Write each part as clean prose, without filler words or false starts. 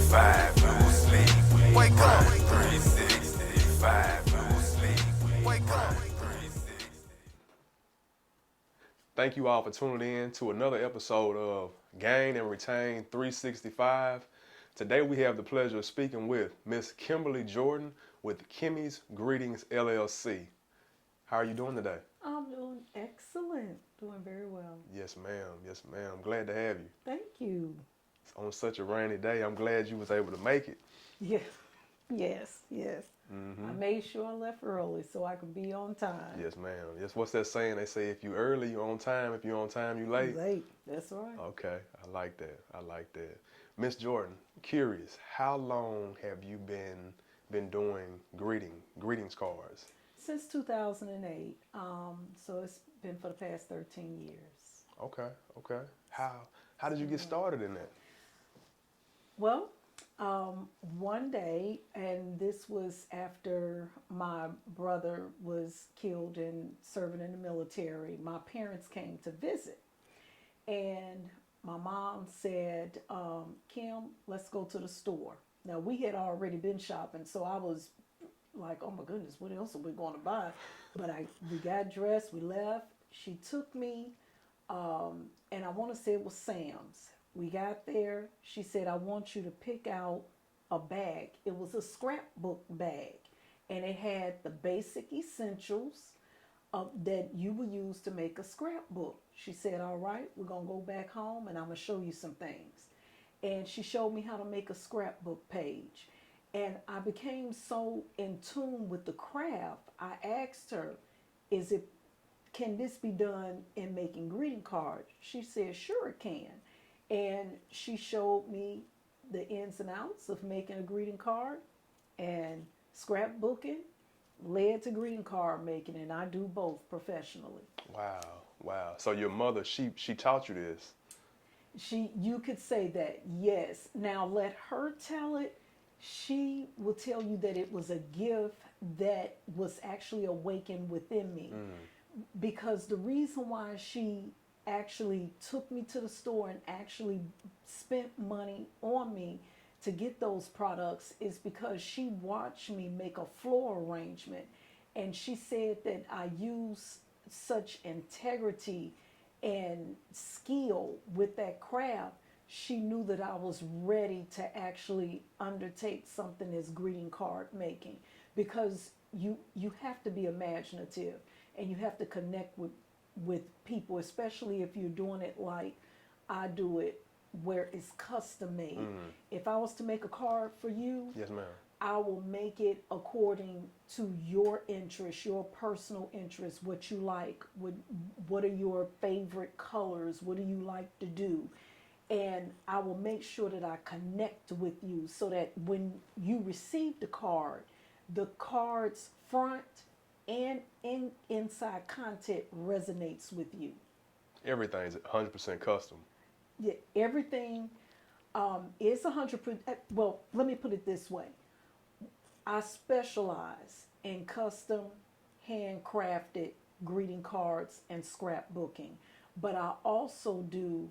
365, no sleep. Wake up. 365, no sleep. Wake up. Thank you all for tuning in to another episode of Gain and Retain 365. Today we have the pleasure of speaking with Miss Kimberly Jordan with Kimmy's Greetings LLC. How are you doing today? I'm doing excellent. Doing very well. Yes, ma'am. Yes, ma'am. I'm glad to have you. Thank you. On such a rainy day, I'm glad you was able to make it. Yeah. Yes. I made sure I left early so I could be on time. Yes, ma'am. Yes, what's that saying? They say if you early, you're on time. If you're on time, you late. Late. That's right. Okay, I like that. I like that. Miss Jordan, curious, how long have you been doing greetings cards? Since 2008. So it's been for the past 13 years. Okay. How did you get started in that? Well, one day, and this was after my brother was killed and serving in the military, my parents came to visit. And my mom said, Kim, let's go to the store. Now, we had already been shopping, so I was like, oh my goodness, what else are we going to buy? But we got dressed, we left. She took me, and I want to say it was Sam's. We got there. She said, I want you to pick out a bag. It was a scrapbook bag, and it had the basic essentials that you would use to make a scrapbook. She said, all right, we're going to go back home, and I'm going to show you some things. And she showed me how to make a scrapbook page. And I became so in tune with the craft, I asked her, can this be done in making greeting cards? She said, sure it can. And she showed me the ins and outs of making a greeting card, and scrapbooking led to greeting card making, and I do both professionally. Wow. So your mother, she taught you this? You could say that, yes. Now let her tell it. She will tell you that it was a gift that was actually awakened within me. Because the reason why she actually took me to the store and actually spent money on me to get those products is because she watched me make a floor arrangement, and she said that I use such integrity and skill with that craft. She knew that I was ready to actually undertake something as greeting card making, because you have to be imaginative and you have to connect with people, especially if you're doing it like I do it, where it's custom made. If I was to make a card for you, yes, ma'am, I will make it according to your interests, your personal interests, what you like, what are your favorite colors, what do you like to do. And I will make sure that I connect with you so that when you receive the card's front and inside content resonates with you. Everything's 100% custom. Yeah, everything is 100%. Well, let me put it this way. I specialize in custom, handcrafted greeting cards and scrapbooking, but I also do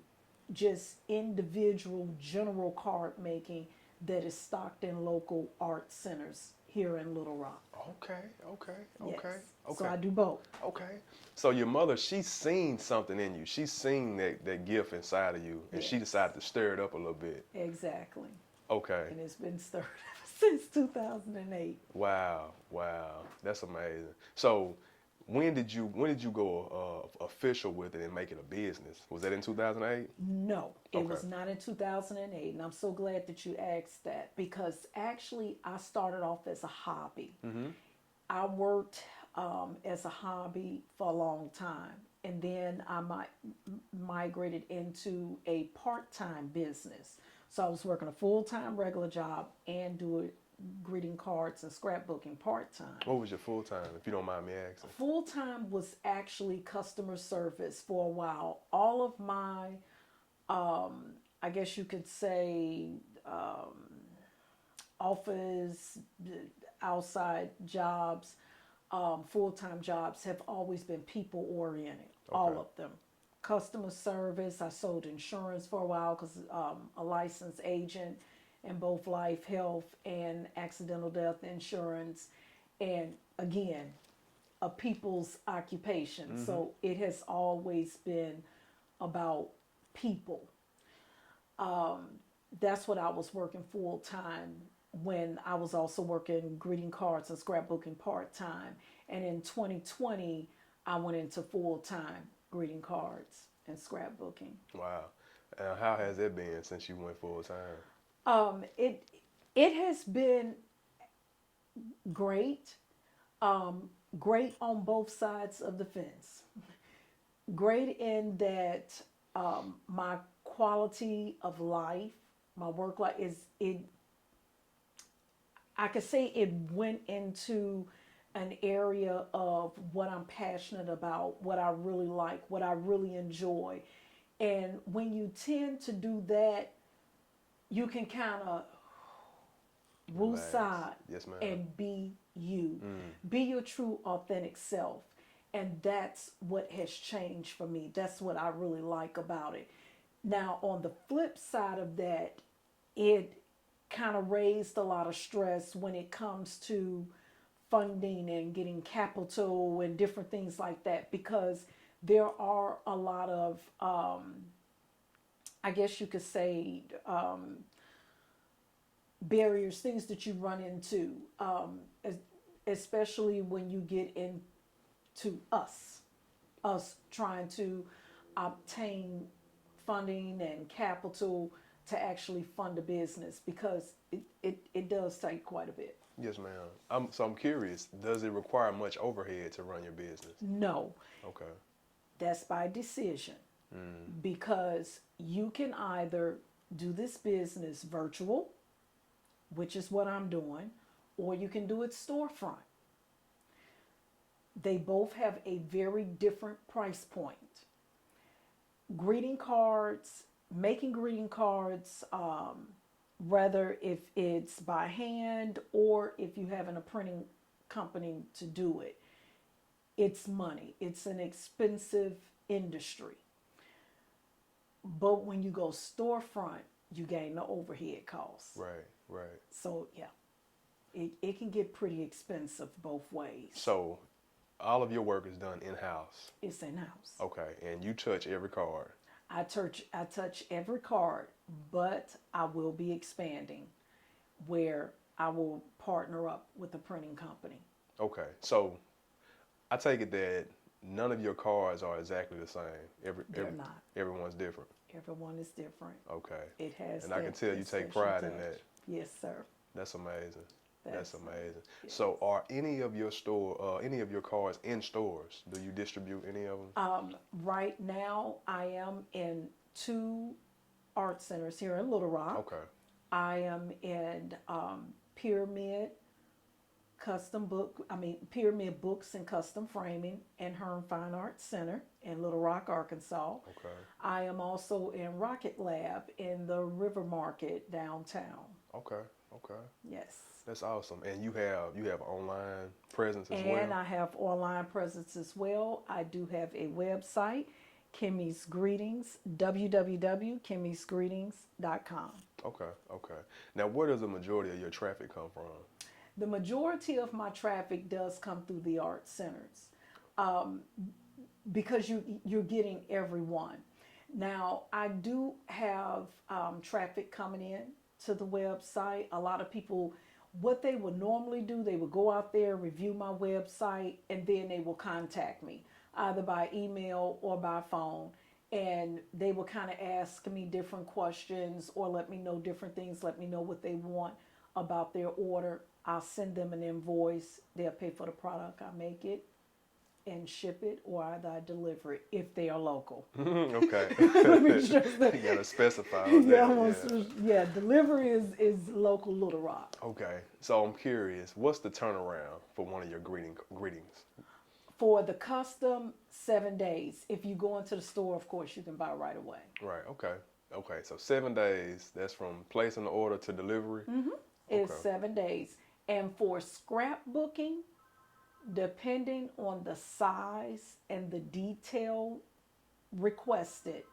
just individual general card making that is stocked in local art centers here in Little Rock. Okay. Yes. So I do both. Okay. So your mother, she's seen something in you. She's seen that gift inside of you, and Yes. she decided to stir it up a little bit. Exactly. Okay. And it's been stirred since 2008. Wow. That's amazing. So when did you go official with it and make it a business? Was that in 2008? No, it Okay. was not in 2008. And I'm so glad that you asked that, because actually I started off as a hobby. I worked as a hobby for a long time. And then I migrated into a part-time business. So I was working a full-time regular job and doing greeting cards and scrapbooking part-time. What was your full time, if you don't mind me asking? Full-time was actually customer service for a while. All of my, I guess you could say, office, outside jobs, full-time jobs have always been people-oriented, all of them. Customer service, I sold insurance for a while because a licensed agent, in both life, health, and accidental death insurance. And again, a people's occupation. So it has always been about people. That's what I was working full time when I was also working greeting cards and scrapbooking part time. And in 2020, I went into full time greeting cards and scrapbooking. Wow. And how has it been since you went full time? It has been great. Great on both sides of the fence. Great in that my quality of life, my work life I could say it went into an area of what I'm passionate about, what I really like, what I really enjoy. And when you tend to do that, you can kind of Relax. woosah Yes, ma'am. and be you. Be your true, authentic self. And that's what has changed for me. That's what I really like about it. Now, on the flip side of that, it kind of raised a lot of stress when it comes to funding and getting capital and different things like that, because there are a lot of, I guess you could say, barriers, things that you run into, especially when you get into us trying to obtain funding and capital to actually fund a business, because it does take quite a bit. Yes, ma'am. So I'm curious, does it require much overhead to run your business? No, Okay. that's by decision, because you can either do this business virtual, which is what I'm doing, or you can do it storefront. They both have a very different price point. Greeting cards, making greeting cards, whether if it's by hand or if you have a printing company to do it, it's money. It's an expensive industry. But when you go storefront, you gain the overhead costs. Right, right. So yeah, it can get pretty expensive both ways. So all of your work is done in-house? It's in-house. Okay, and you touch every card? I touch every card, but I will be expanding where I will partner up with a printing company. Okay, so I take it that none of your cards are exactly the same. They're not. Everyone's different. Everyone is different. Okay. It has. And I can tell you take special pride in touch. that. Yes, sir. That's amazing. That's amazing. Yes. So are any of your cards in stores? Do you distribute any of them? Right now, I am in 2 art centers here in Little Rock. Okay. I am in Pyramid Books and Custom Framing and Hearn Fine Arts Center in Little Rock, Arkansas. Okay. I am also in Rocket Lab in the River Market downtown. Okay. Okay. Yes. That's awesome. And you have online presence as well? And I have online presence as well. I do have a website, Kimmy's Greetings, www.kimmysgreetings.com. Okay. Okay. Now, where does the majority of your traffic come from? The majority of my traffic does come through the art centers, because you're getting everyone. Now, I do have traffic coming in to the website. A lot of people, what they would normally do, they would go out there, review my website, and then they will contact me either by email or by phone. And they will kind of ask me different questions or let me know different things, let me know what they want about their order. I'll send them an invoice. They'll pay for the product. I make it and ship it, or either I deliver it if they are local. Okay. Let me just You gotta specify on that. yeah, delivery is local Little Rock. Okay. So I'm curious, what's the turnaround for one of your greetings? For the custom, 7 days. If you go into the store, of course, you can buy right away. Right. Okay. Okay. So 7 days. That's from placing the order to delivery. It's Okay. 7 days. And for scrapbooking, depending on the size and the detail requested,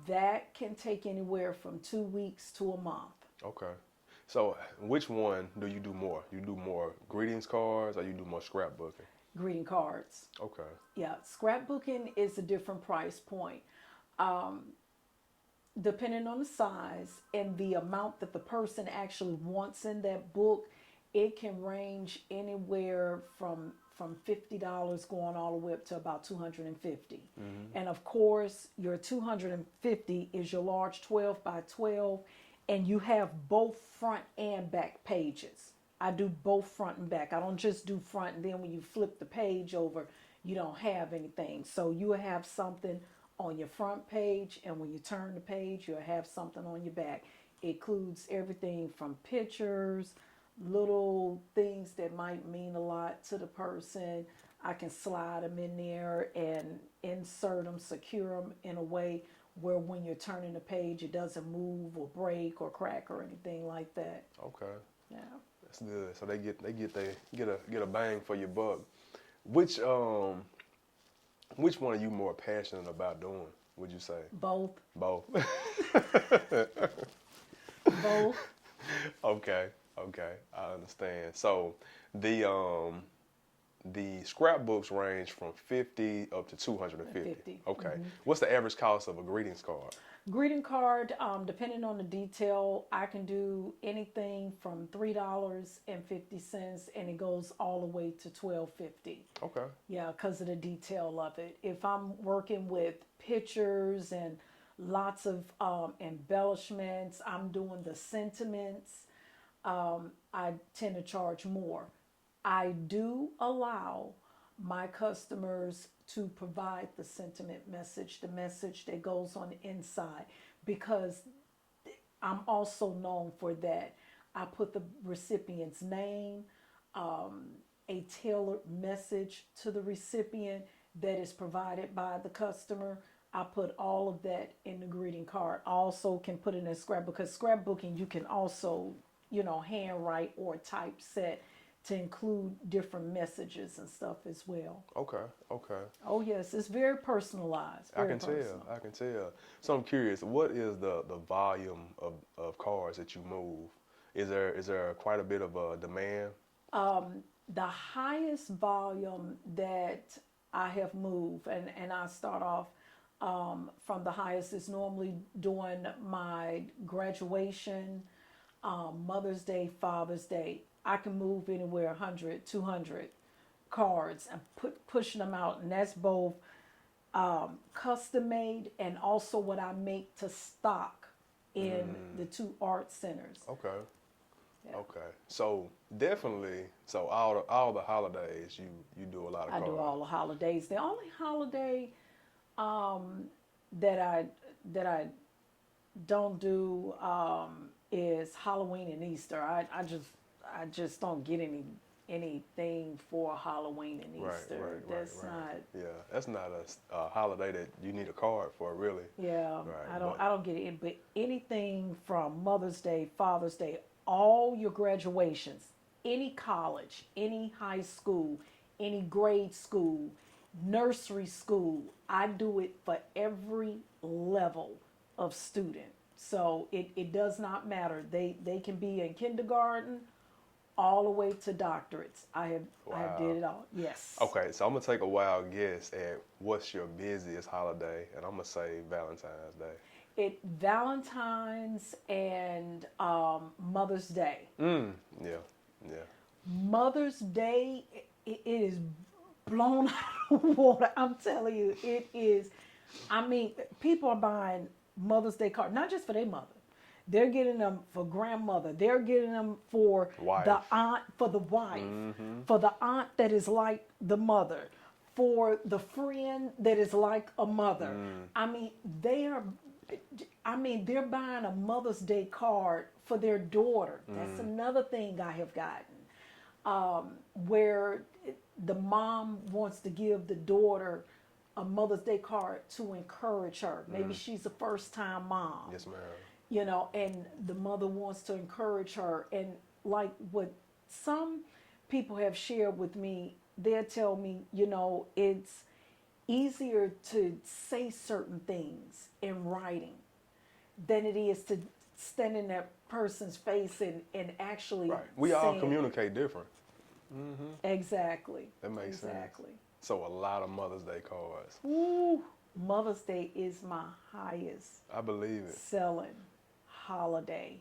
that can take anywhere from 2 weeks to a month. Okay. So, which one do you do more? You do more greetings cards or you do more scrapbooking? Greeting cards. Okay. Yeah, scrapbooking is a different price point. Um, Depending on the size and the amount that the person actually wants in that book, it can range anywhere from $50 going all the way up to about 250. And of course, your 250 is your large 12 by 12, and you have both front and back pages. I do both front and back. I don't just do front, and then when you flip the page over, you don't have anything. So you will have something on your front page, and when you turn the page, you'll have something on your back. It includes everything from pictures, little things that might mean a lot to the person. I can slide them in there and insert them, secure them in a way where when you're turning the page, it doesn't move or break or crack or anything like that. Okay. Yeah. That's good. So they get a bang for your buck. Which one are you more passionate about doing, would you say? Both. Both. Both. Okay. Okay. I understand. So the scrapbooks range from 50 up to 250. 50. Okay. What's the average cost of a greetings card? Greeting card, depending on the detail, I can do anything from $3.50 and it goes all the way to $12.50. Okay. Yeah, because of the detail of it. If I'm working with pictures and lots of embellishments, I'm doing the sentiments, I tend to charge more. I do allow my customers to provide the sentiment message, the message that goes on the inside, because I'm also known for that. I put the recipient's name, a tailored message to the recipient that is provided by the customer. I put all of that in the greeting card. I also can put it in a scrapbook, because scrapbooking you can also, handwrite or typeset to include different messages and stuff as well. Okay. Okay. Oh yes, it's very personalized. I can tell. I can tell. So I'm curious, what is the volume of cars that you move? Is there quite a bit of a demand? The highest volume that I have moved, and I start off from the highest, is normally during my graduation, Mother's Day, Father's Day. I can move anywhere 100, 200 cards and pushing them out, and that's both custom made and also what I make to stock in the two art centers. Okay. Yeah. Okay. So definitely, so all the holidays you do a lot of I cards. do all the holidays. The only holiday that I don't do is Halloween and Easter. I just don't get anything for Halloween and Easter. That's not. Yeah, that's not a holiday that you need a card for, really. Yeah, Right, I don't get it. But anything from Mother's Day, Father's Day, all your graduations, any college, any high school, any grade school, nursery school, I do it for every level of student. So it does not matter. They can be in kindergarten all the way to doctorates. I have did it all. Yes. Okay, so I'm gonna take a wild guess at what's your busiest holiday, and I'm gonna say Valentine's Day. Valentine's and Mother's Day. Yeah. Mother's Day, it is blown out of water. I'm telling you, it is. I mean, people are buying Mother's Day cards, not just for their mother. They're getting them for grandmother. They're getting them for the aunt, for the wife, for the aunt that is like the mother, for the friend that is like a mother. I mean, they're buying a Mother's Day card for their daughter. That's another thing I have gotten, where the mom wants to give the daughter a Mother's Day card to encourage her. Maybe she's a first-time mom. Yes, ma'am. And the mother wants to encourage her. And like what some people have shared with me, they'll tell me, it's easier to say certain things in writing than it is to stand in that person's face and actually Right. We all seeing- communicate different. Exactly. That makes sense. Exactly. So a lot of Mother's Day cards. Ooh, Mother's Day is my highest I believe it. selling holiday.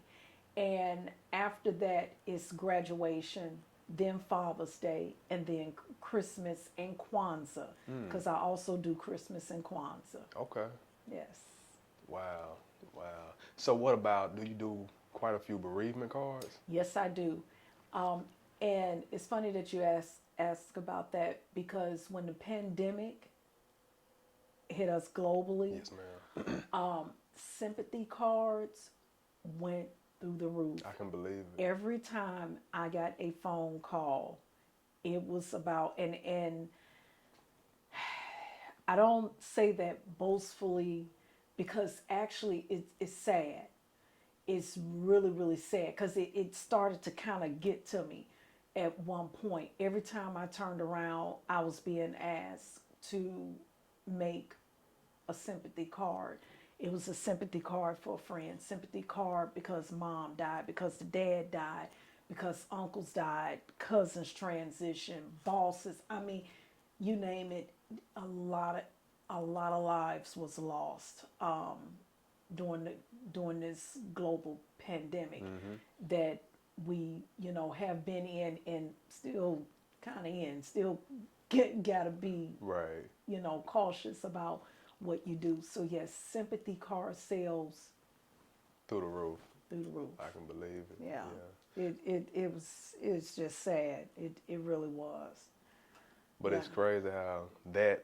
And after that, it's graduation, then Father's Day, and then Christmas and Kwanzaa. Because I also do Christmas and Kwanzaa. Okay. Yes. Wow. Wow. So what about, do you do quite a few bereavement cards? Yes, I do. And it's funny that you ask about that because when the pandemic hit us globally, Yes, ma'am. sympathy cards went through the roof. I can believe it. Every time I got a phone call, it was about, and I don't say that boastfully because actually it's sad. It's really, really sad because it started to kind of get to me at one point. Every time I turned around, I was being asked to make a sympathy card. It was a sympathy card for a friend, sympathy card because mom died, because the dad died, because uncles died, cousins transitioned, bosses. I mean, you name it. A lot of lives was lost during this global pandemic that we have been in and still kind of in. Still gotta be Right. cautious about what you do. So yes, sympathy card sales Through the roof. through the roof. I can believe it. Yeah. It's just sad. It really was. But it's Yeah. crazy how that,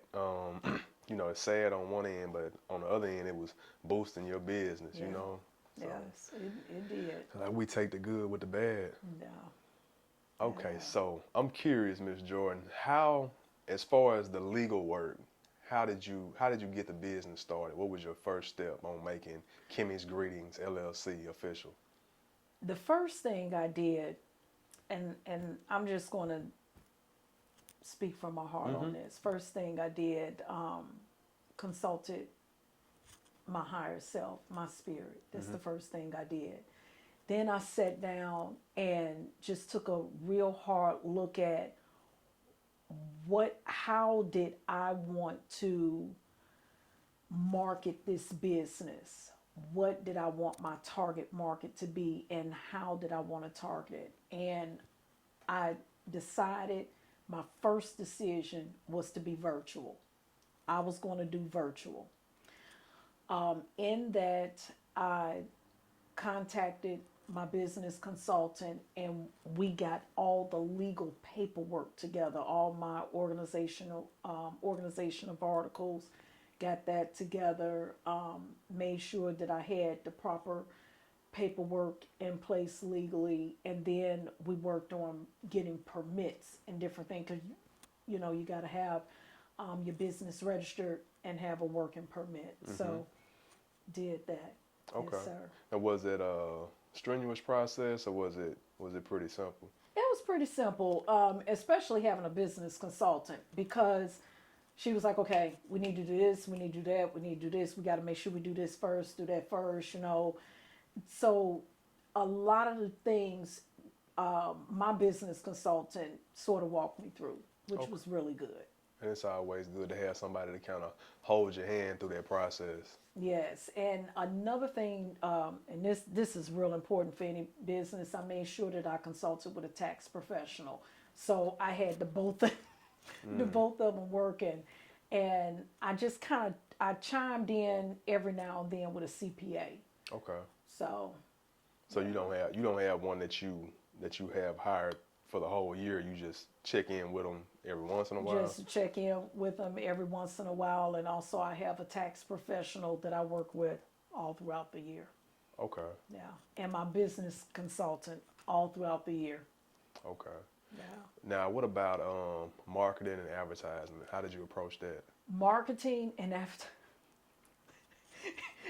it's sad on one end, but on the other end, it was boosting your business, Yeah. So, Yes, it did. like we take the good with the bad. Yeah. Okay, Yeah. so I'm curious, Miss Jordan, how, as far as the legal work, how did you get the business started? What was your first step on making Kimmy's Greetings LLC official? The first thing I did, and I'm just going to speak from my heart on this. First thing I did, consulted my higher self, my spirit. That's the first thing I did. Then I sat down and just took a real hard look at how did I want to market this business? What did I want my target market to be, and how did I want to target it? And I decided my first decision was to be virtual. I was going to do virtual. In that, I contacted my business consultant and we got all the legal paperwork together, all my organization of articles, got that together, made sure that I had the proper paperwork in place legally, and then we worked on getting permits and different things because you got to have your business registered and have a working permit. So did that. Okay. Yes, sir. And was it a strenuous process, or was it pretty simple? It was pretty simple, especially having a business consultant, because she was like, okay, we need to do this, we need to do that, we need to do this, we got to make sure we do this first, do that first, So a lot of the things my business consultant sort of walked me through, which was really good. And it's always good to have somebody to kind of hold your hand through that process. Yes, and another thing, and this is real important for any business, I made sure that I consulted with a tax professional. So I had the both of them working, and I just I chimed in every now and then with a CPA. Okay. So you don't have one that you have hired for the whole year. You just check in with them every once in a while. just check in with them every once in a while, and also I have a tax professional that I work with all throughout the year. Okay. Yeah, and my business consultant all throughout the year. Okay. Yeah. Now, what about marketing and advertisement? How did you approach that? Marketing and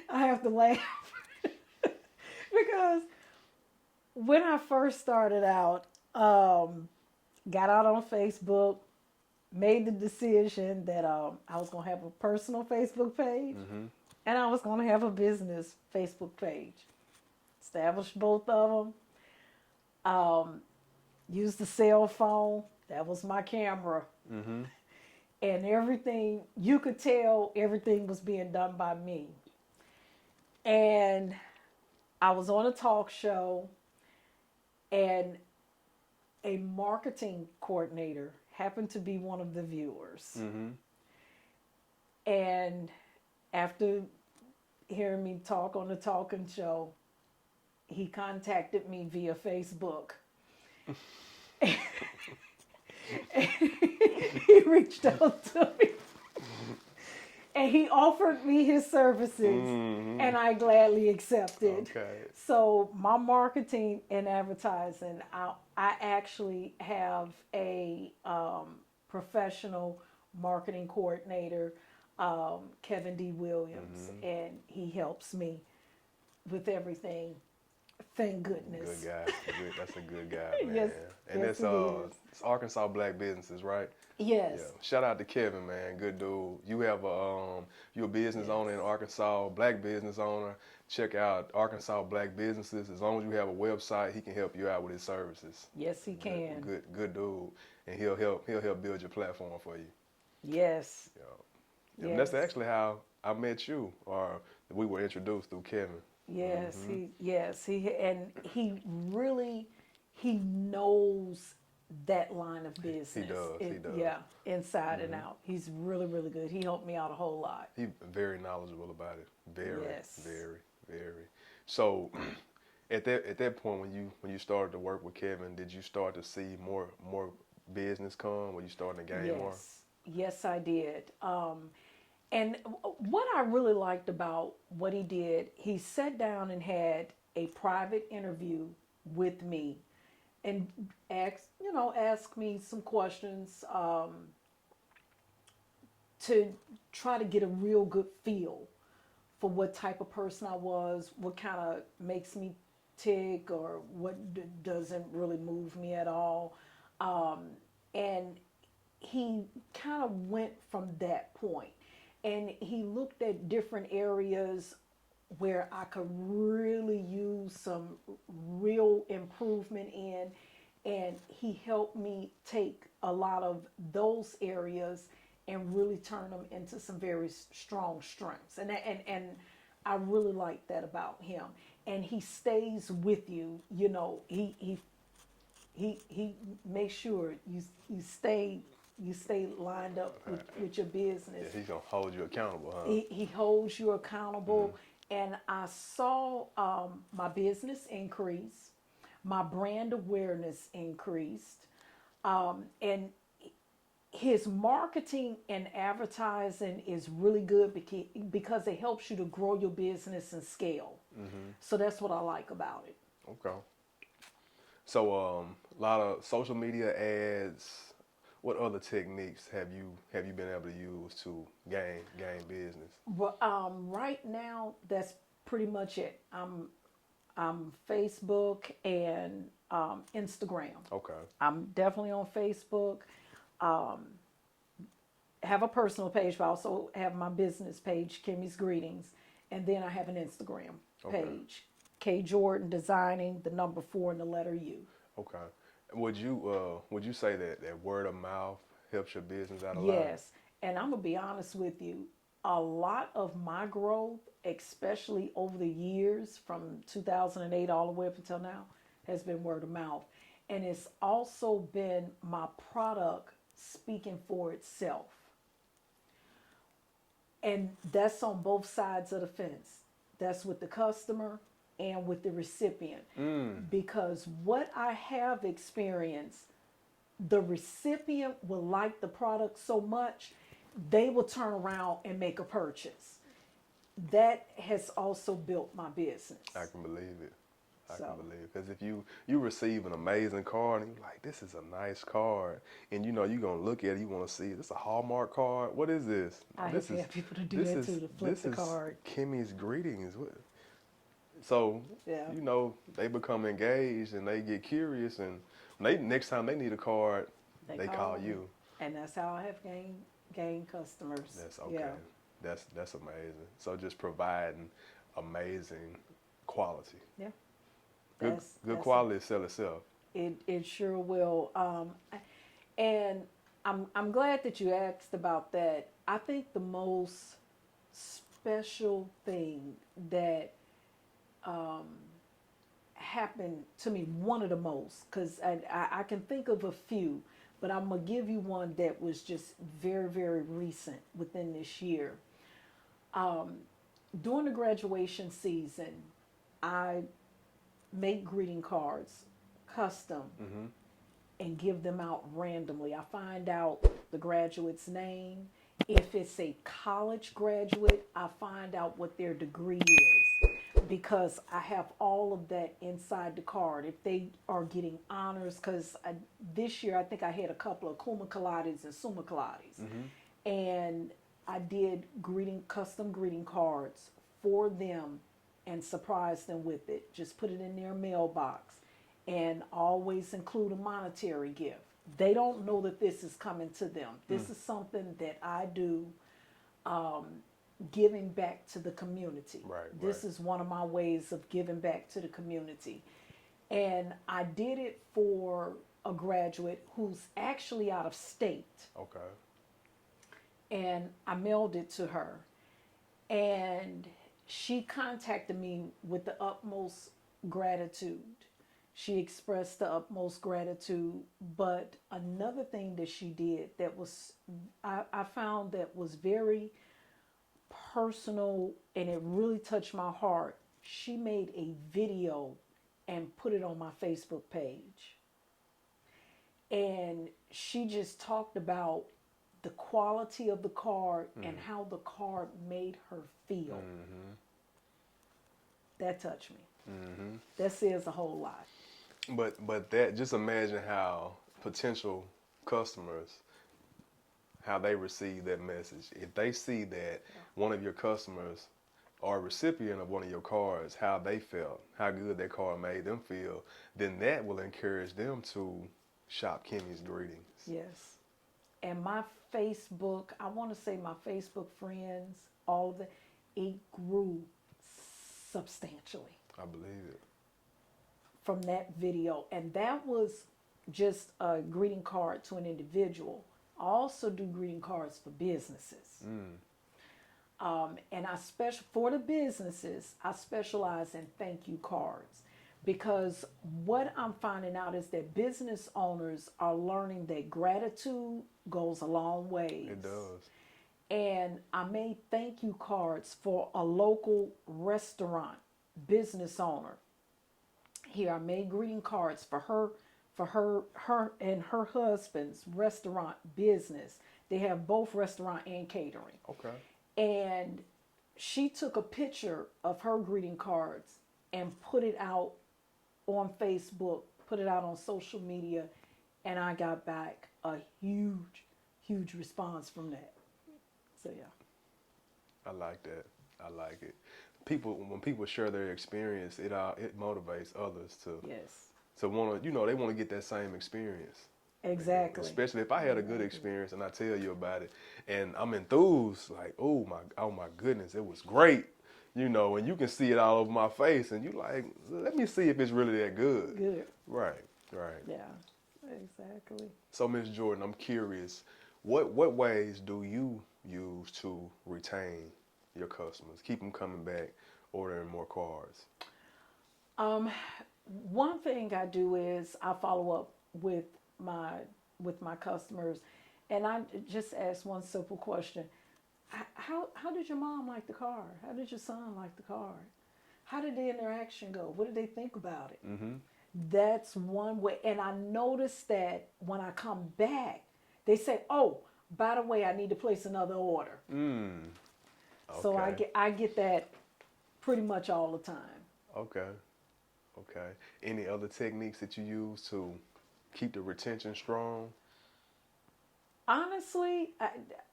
I have to laugh because when I first started out, got out on Facebook, made the decision that I was going to have a personal Facebook page and I was going to have a business Facebook page. established both of them. Used the cell phone. That was my camera. Mm-hmm. And everything, you could tell everything was being done by me. And I was on a talk show, and a marketing coordinator happened to be one of the viewers. Mm-hmm. And after hearing me talk on the talking show, he contacted me via Facebook. He reached out to me. And he offered me his services, and I gladly accepted. Okay. So my marketing and advertising, I actually have a professional marketing coordinator, Kevin D. Williams, and he helps me with everything. Thank goodness. Good guy. That's a good guy, man. Yes, And yes, it's it's Arkansas Black Businesses, right? Yes. Yeah. Shout out to Kevin, man. Good dude. You have you're a business owner in Arkansas, Black business owner. Check out Arkansas Black Businesses. As long as you have a website, he can help you out with his services. Yes, he can. Good dude, and he'll help build your platform for you. Yes. Yeah. And that's actually how I met you, or we were introduced through Kevin. Yes, he really knows that line of business. He does. Yeah, inside and out. He's really, really good. He helped me out a whole lot. He's very knowledgeable about it. Very, Yes. very. So, at that point when you started to work with Kevin, did you start to see more business come? Were you starting to gain more? Yes, I did. And what I really liked about what he did, he sat down and had a private interview with me, and asked me some questions to try to get a real good feel for what type of person I was, what kind of makes me tick, or what doesn't really move me at all. And he kind of went from that point. And he looked at different areas where I could really use some real improvement in. And he helped me take a lot of those areas and really turn them into some very strong strengths. And I really like that about him. And he stays with you. He makes sure you stay lined up with your business. Yeah, he's gonna hold you accountable, huh? He holds you accountable. And I saw my business increase, my brand awareness increased, and his marketing and advertising is really good because it helps you to grow your business and scale. So that's what I like about it. Okay. So a lot of social media ads. What other techniques have you been able to use to gain business? Well, right now that's pretty much it. I'm Facebook and Instagram. Okay. I'm definitely on Facebook. Have a personal page, but I also have my business page, Kimmy's Greetings, and then I have an Instagram page, K Jordan Designing, the number 4 and the letter U. Okay. Would you say that word of mouth helps your business out a lot? Yes, and I'm gonna be honest with you. A lot of my growth, especially over the years from 2008 all the way up until now, has been word of mouth, and it's also been my product speaking for itself. And that's on both sides of the fence. That's with the customer and with the recipient. Because what I have experienced, the recipient will like the product so much, they will turn around and make a purchase. That has also built my business. I can believe it. I can believe it. Because if you receive an amazing card and you're like, this is a nice card, and you're going to look at it, you want to see, this is a Hallmark card? What is this? I have to have people to do that too, to flip the card. Kimmy's Greetings. So, they become engaged and they get curious, and next time they need a card, they call you. And that's how I have gained customers. That's okay. Yeah. That's amazing. So just providing amazing quality. Yeah. Good quality sell itself. It sure will. And I'm glad that you asked about that. I think the most special thing that happened to me, one of the most, because I can think of a few, but I'm going to give you one that was just very, very recent within this year. During the graduation season, I make greeting cards custom and give them out randomly. I find out the graduate's name. If it's a college graduate, I find out what their degree is, because I have all of that inside the card. If they are getting honors, because this year I think I had a couple of cum laudes and summa claudes, and I did custom greeting cards for them and surprised them with it. Just put it in their mailbox and always include a monetary gift. They don't know that this is coming to them. This is something that I do, giving back to the community. This is one of my ways of giving back to the community. And I did it for a graduate who's actually out of state. Okay. And I mailed it to her. And she contacted me with the utmost gratitude. She expressed the utmost gratitude. But another thing that she did that was, I found that was very personal and it really touched my heart. She made a video and put it on my Facebook page. And she just talked about the quality of the card and how the card made her feel. That touched me. That says a whole lot. But that, just imagine how potential customers, how they receive that message. If they see that one of your customers or a recipient of one of your cards, how they felt, how good that card made them feel, then that will encourage them to shop Kimmy's Greetings. Yes. And my Facebook, I want to say my Facebook friends, all of that, it grew substantially. I believe it. From that video. And that was just a greeting card to an individual. I also do greeting cards for businesses. And for the businesses, I specialize in thank you cards, because what I'm finding out is that business owners are learning that gratitude goes a long way. It does. And I made thank you cards for a local restaurant business owner. Here, I made greeting cards for her and her husband's restaurant business. They have both restaurant and catering. Okay. And she took a picture of her greeting cards and put it out on Facebook, put it out on social media, and I got back a huge, huge response from that. So yeah. I like that. I like it. When people share their experience, it motivates others to want to, they want to get that same experience. Exactly. Especially if I had a good experience and I tell you about it, and I'm enthused, like, oh my goodness, it was great, and you can see it all over my face, and you like, let me see if it's really that good. Good. Right. Yeah, exactly. So, Ms. Jordan, I'm curious, what ways do you use to retain your customers, keep them coming back, ordering more cards? One thing I do is I follow up with my customers, and I just ask one simple question: How did your mom like the card? How did your son like the card? How did the interaction go? What did they think about it? That's one way. And I noticed that when I come back, they say, "Oh, by the way, I need to place another order." Okay. So I get that pretty much all the time. Okay. Any other techniques that you use to keep the retention strong? Honestly,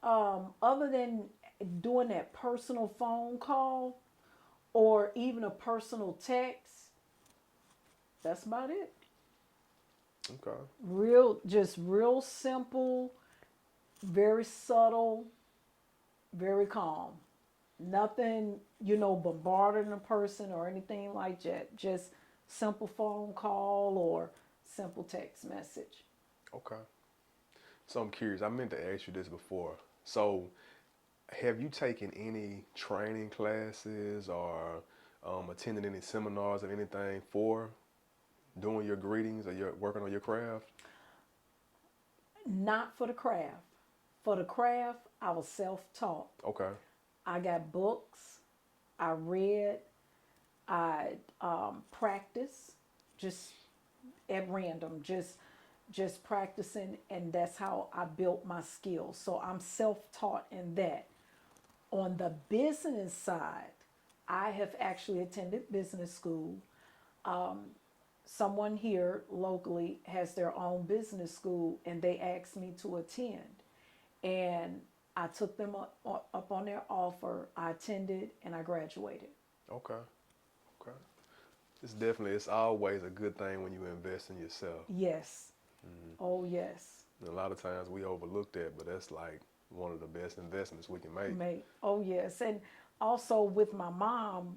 other than doing that personal phone call or even a personal text, that's about it. Okay. Real simple, very subtle, very calm. Nothing, bombarding a person or anything like that. Just simple phone call or simple text message. Okay. So I'm curious. I meant to ask you this before. So, have you taken any training classes or attended any seminars or anything for doing your greetings or your working on your craft? Not for the craft. For the craft, I was self-taught. Okay. I got books, I read, I practiced just at random, just practicing, and that's how I built my skills. So I'm self-taught in that. On the business side, I have actually attended business school. Someone here locally has their own business school, and they asked me to attend. And I took them up on their offer. I attended and I graduated. Okay. Okay. It's always a good thing when you invest in yourself. Yes. Oh, yes. And a lot of times we overlook that, but that's like one of the best investments we can make. Oh, yes. And also with my mom,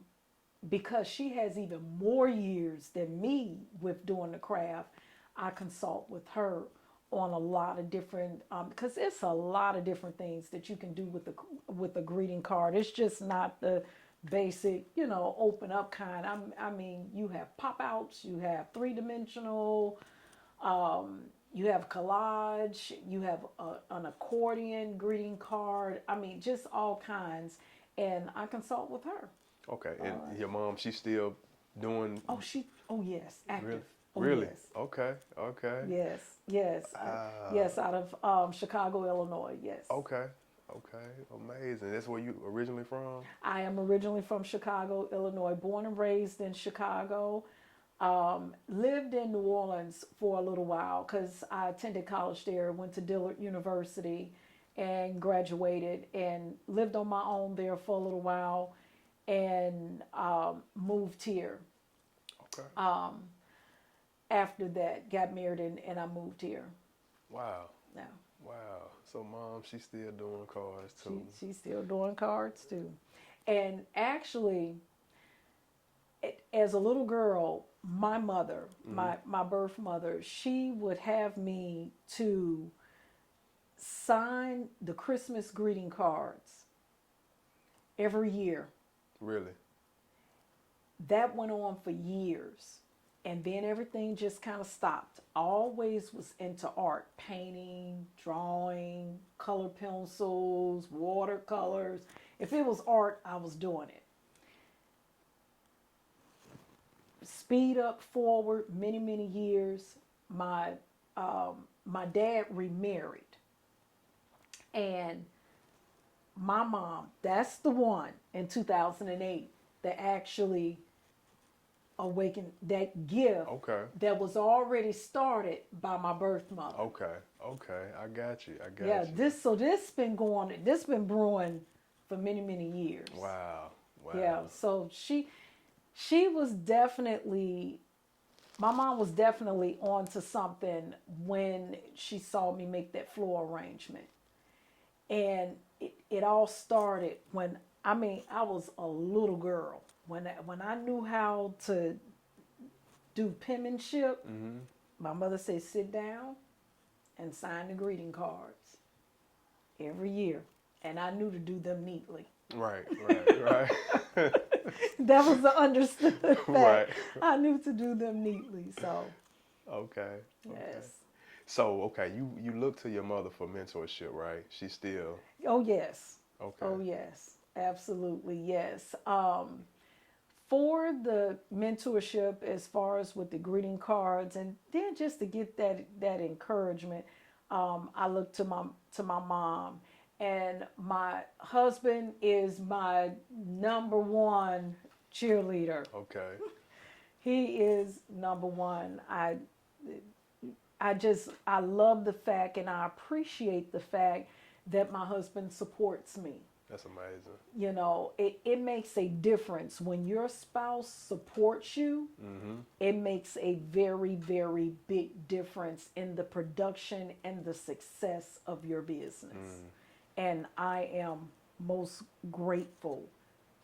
because she has even more years than me with doing the craft, I consult with her on a lot of different, because it's a lot of different things that you can do with a greeting card. It's just not the basic, open up kind. I mean, you have pop outs, you have 3-dimensional, you have collage, you have an accordion greeting card. I mean, just all kinds. And I consult with her. Okay. And your mom, she's still doing. Oh yes, active. Really? Oh, Really? yes. Okay. Okay. Yes, yes, yes, out of Chicago, Illinois. Yes. Okay. Okay. Amazing. That's where you originally from? I am originally from Chicago, Illinois, born and raised in Chicago. Lived in New Orleans for a little while because I attended college there, went to Dillard University and graduated, and lived on my own there for a little while, and moved here. Okay. After that, got married and I moved here. Wow. Now. Wow. So mom, she's still doing cards too. She's still doing cards too. And actually, as a little girl, my mother, my birth mother, she would have me to sign the Christmas greeting cards every year. Really? That went on for years. And then everything just kind of stopped. Always was into art, painting, drawing, color pencils, watercolors. If it was art, I was doing it. Speed up forward many, many years. My dad remarried. And my mom, that's the one in 2008 that actually awakened that gift that was already started by my birth mother. Okay, I got you. This been brewing for many, many years. Wow. Yeah, so she was definitely, my mom was definitely onto something when she saw me make that floor arrangement. And it all started when, I was a little girl. When I knew how to do penmanship, my mother said, sit down and sign the greeting cards every year. And I knew to do them neatly. Right. That was the understood fact. Right. I knew to do them neatly, so. Okay. Yes. So, you look to your mother for mentorship, right? She's still. Oh, yes. Okay. Oh, yes. Absolutely, yes. For the mentorship, as far as with the greeting cards, and then just to get that encouragement, I look to my mom, and my husband is my number one cheerleader. Okay. He is number one. I love the fact, and I appreciate the fact that my husband supports me. That's amazing. You know, it makes a difference. When your spouse supports you, it makes a very, very big difference in the production and the success of your business. And I am most grateful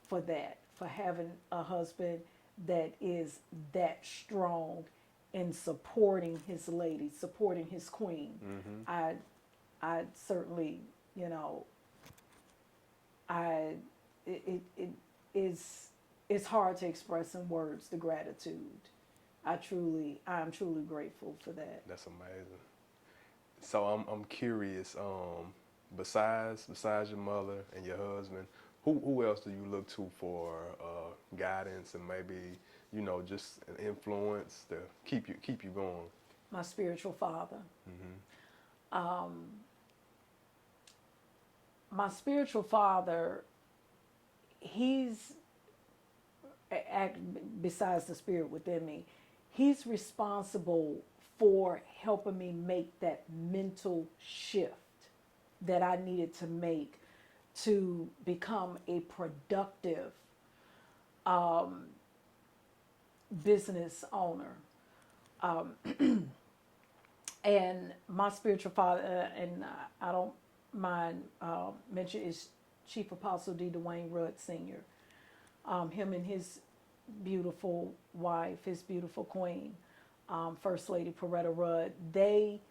for that, for having a husband that is that strong in supporting his lady, supporting his queen. I certainly, you know, it is, it's hard to express in words the gratitude. I'm truly grateful for that. That's amazing. So I'm curious. Besides your mother and your husband, who else do you look to for guidance and maybe just an influence to keep you going? My spiritual father. My spiritual father, he's besides the spirit within me, he's responsible for helping me make that mental shift that I needed to make to become a productive business owner. And my spiritual father, and I don't mind mention, is Chief Apostle D. Dwayne Rudd Sr. Him and his beautiful wife, his beautiful queen, First Lady Coretta Rudd, they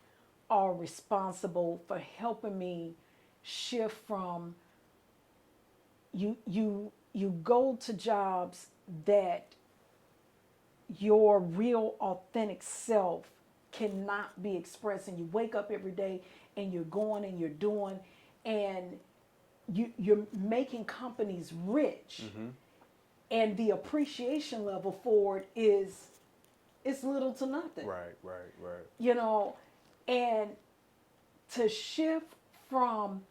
are responsible for helping me shift from you go to jobs that your real authentic self cannot be expressed, and you wake up every day and you're going and you're doing, and you're making companies rich, and the appreciation level for it is little to nothing. Right. You know, and to shift from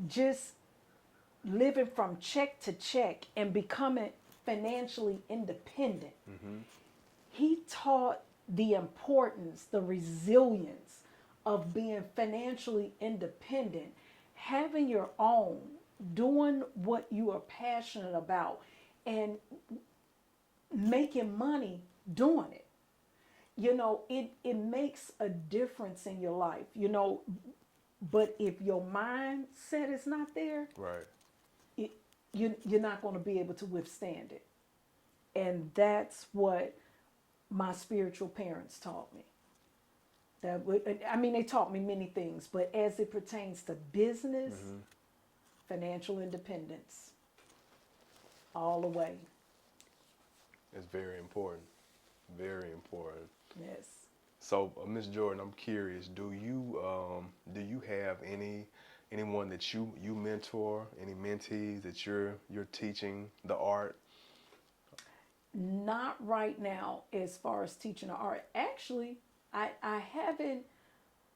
just living from check to check and becoming financially independent, he taught the importance, the resilience of being financially independent, having your own, doing what you are passionate about, and making money doing it. You know, it makes a difference in your life, you know, but if your mindset is not there, Right. you're not going to be able to withstand it. And that's what my spiritual parents taught me. They taught me many things, but as it pertains to business, financial independence, all the way. It's very important. Very important. Yes. So, Miss Jordan, I'm curious. Do you have anyone that you mentor, any mentees that you're teaching the art? Not right now as far as teaching the art. Actually, I haven't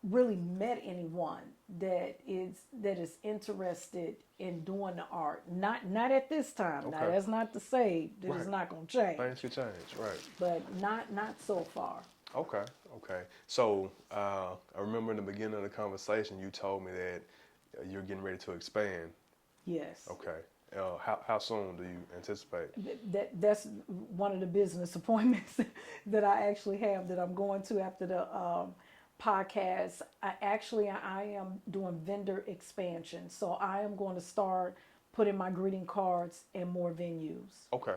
really met anyone that is interested in doing the art. Not at this time. Okay. Now that's not to say that it's Right. not going to change. Things could change, right? But not so far. Okay. So, I remember in the beginning of the conversation, you told me that you're getting ready to expand. Yes. Okay. How soon do you anticipate? That's one of the business appointments that I actually have that I'm going to after the podcast. I am doing vendor expansion. So I am going to start putting my greeting cards in more venues. Okay.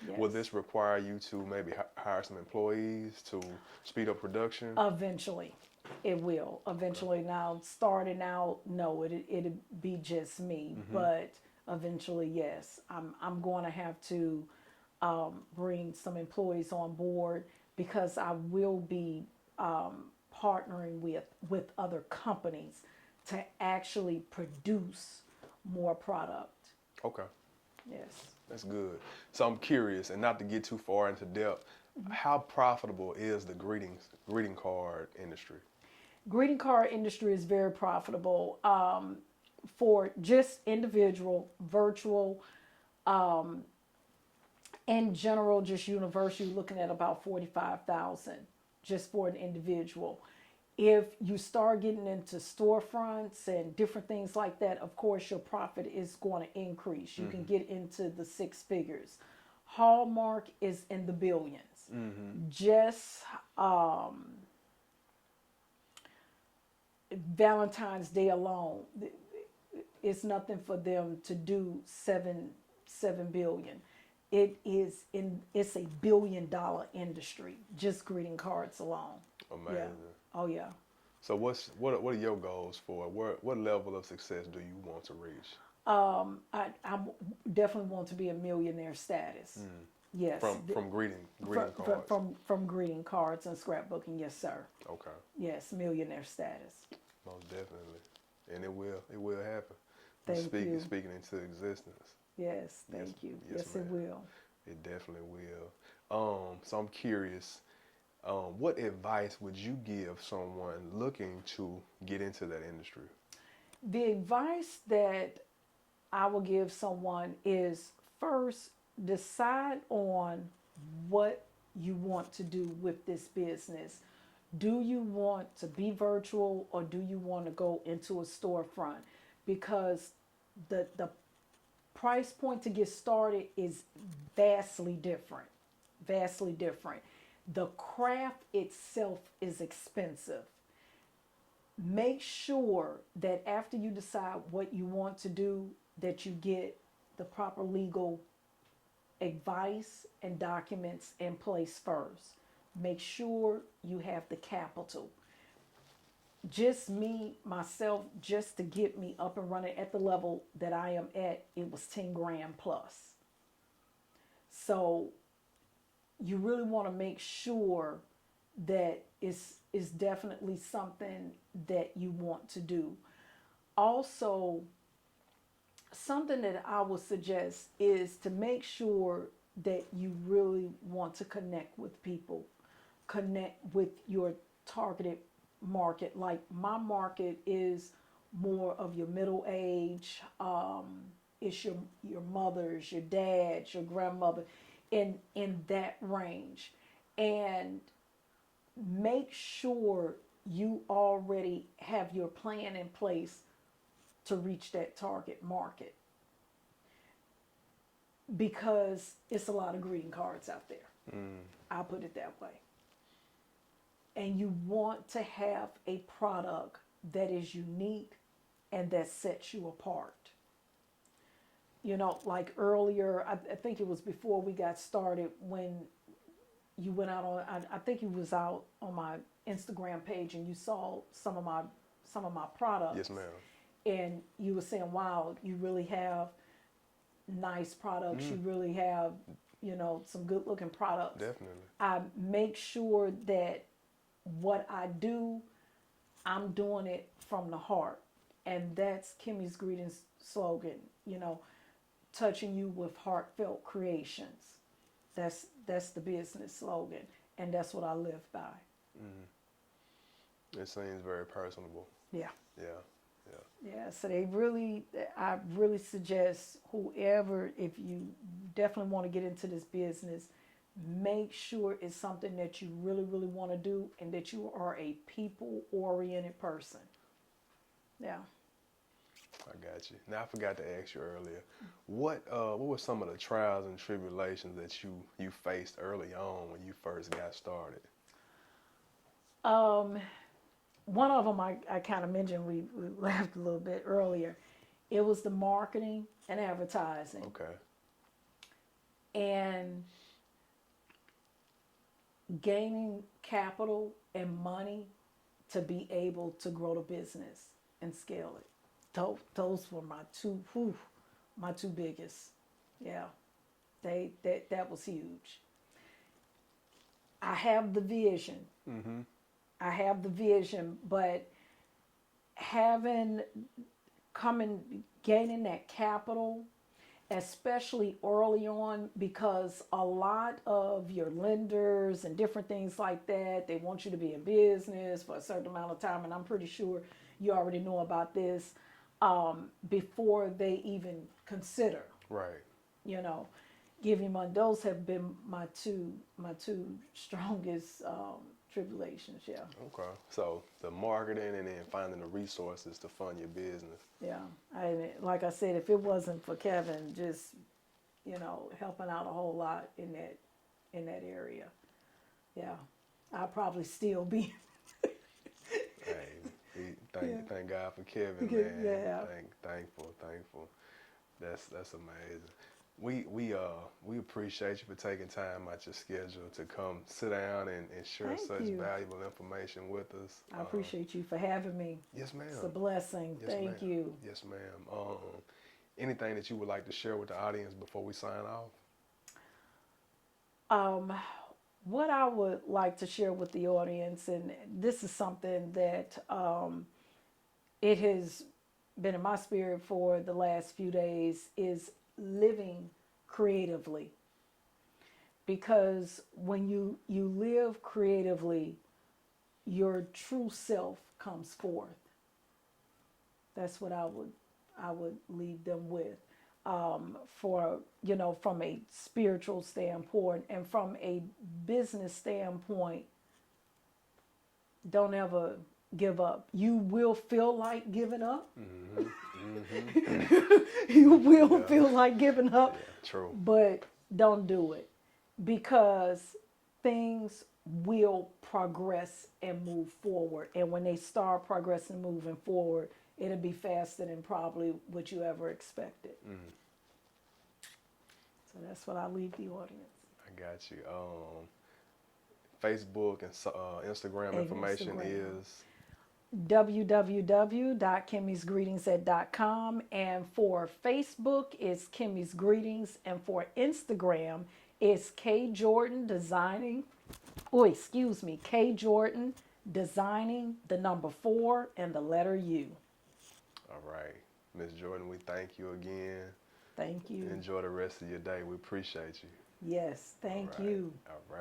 Yes. Will this require you to maybe hire some employees to speed up production? Eventually, it will. Eventually, now starting out, no, it'd be just me. But eventually, yes, I'm going to have to bring some employees on board, because I will be partnering with other companies to actually produce more product. Okay. Yes. That's good. So I'm curious, and not to get too far into depth, how profitable is the greeting card industry? Greeting card industry is very profitable for just individual, virtual, in general, just universal. You're looking at about 45,000 just for an individual. If you start getting into storefronts and different things like that, of course, your profit is going to increase. You can get into the six figures. Hallmark is in the billions. Just Valentine's Day alone, it's nothing for them to do 7 billion. it's a billion-dollar industry, just greeting cards alone. Amazing. Yeah. Oh yeah. So what are your goals for? What level of success do you want to reach? I definitely want to be a millionaire status. Yes. From greeting From, cards. from greeting cards and scrapbooking, yes, sir. Okay. Yes, millionaire status. Most definitely. And it will happen. Thank you. Speaking into existence. Yes, thank you. Yes, it ma'am. will. It definitely will. So I'm curious, what advice would you give someone looking to get into that industry? The advice that I will give someone is first decide on what you want to do with this business. Do you want to be virtual or do you want to go into a storefront? Because the price point to get started is vastly different. Vastly different. The craft itself is expensive. Make sure that after you decide what you want to do, that you get the proper legal advice and documents in place first. Make sure you have the capital. Just me, myself, just to get me up and running at the level that I am at, it was 10 grand plus. So you really want to make sure that it's definitely something that you want to do. Also, something that I would suggest is to make sure that you really want to connect with people, connect with your targeted market. Like my market is more of your middle age, it's your mothers, your dads, your grandmother, in that range. And make sure you already have your plan in place to reach that target market, because it's a lot of greeting cards out there. I'll put it that way. And you want to have a product that is unique and that sets you apart. You know, like earlier, I think it was before we got started, when you went out on, I think you was out on my Instagram page and you saw some of my products. Yes, ma'am. And you were saying, wow, you really have nice products. You really have, some good looking products. Definitely. I make sure that what I do, I'm doing it from the heart. And that's Kimmy's Greetings slogan, touching you with heartfelt creations. That's the business slogan. And that's what I live by. It seems very personable. Yeah. Yeah. Yeah, so I really suggest whoever, if you definitely want to get into this business, make sure it's something that you really, really want to do and that you are a people-oriented person. Yeah. I got you. Now, I forgot to ask you earlier, what were some of the trials and tribulations that you faced early on when you first got started? One of them I kind of mentioned, we laughed a little bit earlier. It was the marketing and advertising. Okay. And gaining capital and money to be able to grow the business and scale it. Those were my two biggest. Yeah, that was huge. I have the vision. I have the vision, but gaining that capital, especially early on, because a lot of your lenders and different things like that, they want you to be in business for a certain amount of time, and I'm pretty sure you already know about this, before they even consider. Right. Giving money. Those have been my two strongest tribulations. Yeah. Okay. So the marketing and then finding the resources to fund your business. Yeah. Like I said, if it wasn't for Kevin just, helping out a whole lot in that area, yeah, I'd probably still be. Hey, thank God for Kevin, Because, man. yeah. Thankful. That's amazing. We appreciate you for taking time out your schedule to come sit down and share Thank such you. valuable information with us. I appreciate you for having me. Yes, ma'am. It's a blessing. Yes, Thank ma'am. you. Yes, ma'am. Anything that you would like to share with the audience before we sign off? What I would like to share with the audience, and this is something that it has been in my spirit for the last few days, is living creatively. Because when you live creatively, your true self comes forth. That's what I would leave them with. For, from a spiritual standpoint and from a business standpoint, don't ever give up. You will feel like giving up. You will feel like giving up. Yeah, true. But don't do it, because things will progress and move forward. And when they start progressing, moving forward, it'll be faster than probably what you ever expected. So that's what I leave the audience. I got you. Facebook and Instagram And information Instagram. is www.kimmysgreetings@.com, and for Facebook it's Kimmy's Greetings, and for Instagram it's K Jordan Designing. K Jordan Designing, the number 4 and the letter U. all right. Miss Jordan, we thank you again. Thank you. Enjoy the rest of your day. We appreciate you. Yes, thank All right. you. All right.